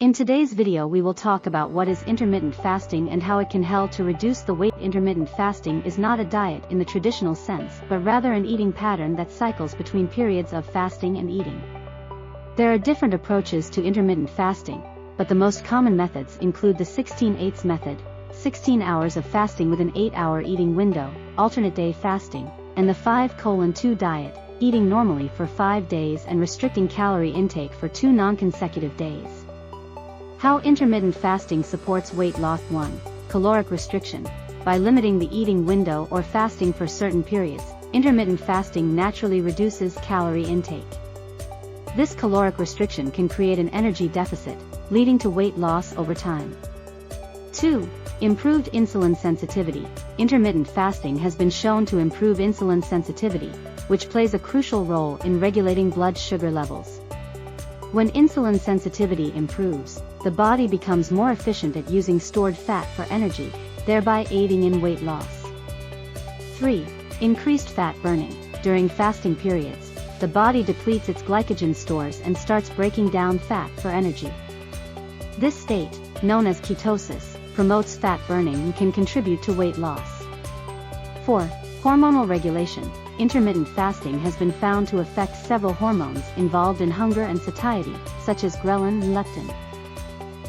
In today's video we will talk about what is intermittent fasting and how it can help to reduce the weight. Intermittent fasting is not a diet in the traditional sense, but rather an eating pattern that cycles between periods of fasting and eating. There are different approaches to intermittent fasting, but the most common methods include the 16/8 method, 16 hours of fasting with an 8-hour eating window, alternate day fasting, and the 5:2 diet, eating normally for 5 days and restricting calorie intake for 2 non-consecutive days. How intermittent fasting supports weight loss. 1. Caloric restriction. By limiting the eating window or fasting for certain periods, intermittent fasting naturally reduces calorie intake. This caloric restriction can create an energy deficit, leading to weight loss over time. 2. Improved insulin sensitivity. Intermittent fasting has been shown to improve insulin sensitivity, which plays a crucial role in regulating blood sugar levels. When insulin sensitivity improves, the body becomes more efficient at using stored fat for energy, thereby aiding in weight loss. 3. Increased fat burning. During fasting periods, the body depletes its glycogen stores and starts breaking down fat for energy. This state, known as ketosis, promotes fat burning and can contribute to weight loss. 4. Hormonal regulation. Intermittent fasting has been found to affect several hormones involved in hunger and satiety, such as ghrelin and leptin.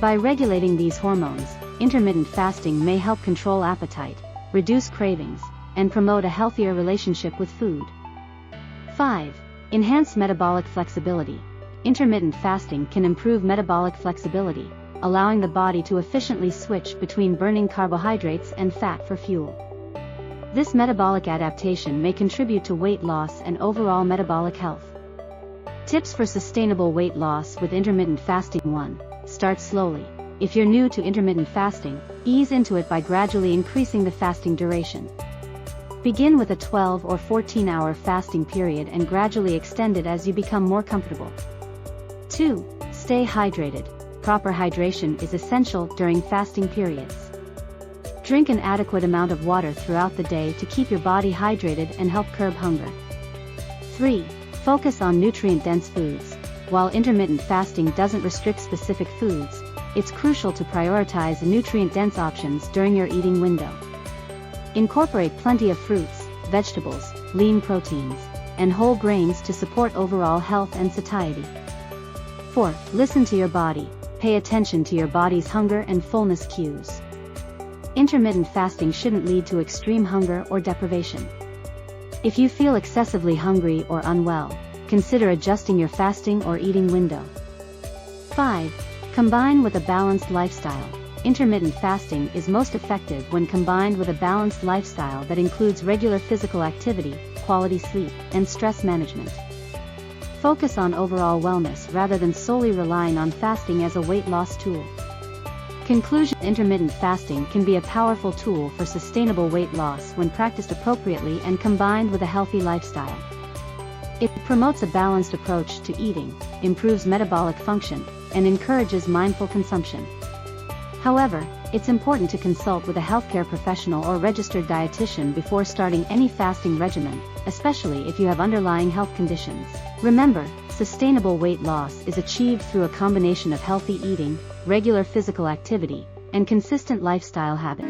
By regulating these hormones, intermittent fasting may help control appetite, reduce cravings, and promote a healthier relationship with food. 5. Enhanced metabolic flexibility. Intermittent fasting can improve metabolic flexibility, allowing the body to efficiently switch between burning carbohydrates and fat for fuel. This metabolic adaptation may contribute to weight loss and overall metabolic health. Tips for sustainable weight loss with intermittent fasting. 1. Start slowly. If you're new to intermittent fasting, ease into it by gradually increasing the fasting duration. Begin with a 12 or 14-hour fasting period and gradually extend it as you become more comfortable. 2. Stay hydrated. Proper hydration is essential during fasting periods. Drink an adequate amount of water throughout the day to keep your body hydrated and help curb hunger. 3. Focus on nutrient-dense foods. While intermittent fasting doesn't restrict specific foods, it's crucial to prioritize nutrient-dense options during your eating window. Incorporate plenty of fruits, vegetables, lean proteins, and whole grains to support overall health and satiety. 4. Listen to your body. Pay attention to your body's hunger and fullness cues. Intermittent fasting shouldn't lead to extreme hunger or deprivation. If you feel excessively hungry or unwell, consider adjusting your fasting or eating window. 5. Combine with a balanced lifestyle. Intermittent fasting is most effective when combined with a balanced lifestyle that includes regular physical activity, quality sleep, and stress management. Focus on overall wellness rather than solely relying on fasting as a weight loss tool. Conclusion. Intermittent fasting can be a powerful tool for sustainable weight loss when practiced appropriately and combined with a healthy lifestyle. It promotes a balanced approach to eating, improves metabolic function, and encourages mindful consumption. However, it's important to consult with a healthcare professional or registered dietitian before starting any fasting regimen, especially if you have underlying health conditions. Remember, sustainable weight loss is achieved through a combination of healthy eating, regular physical activity, and consistent lifestyle habits.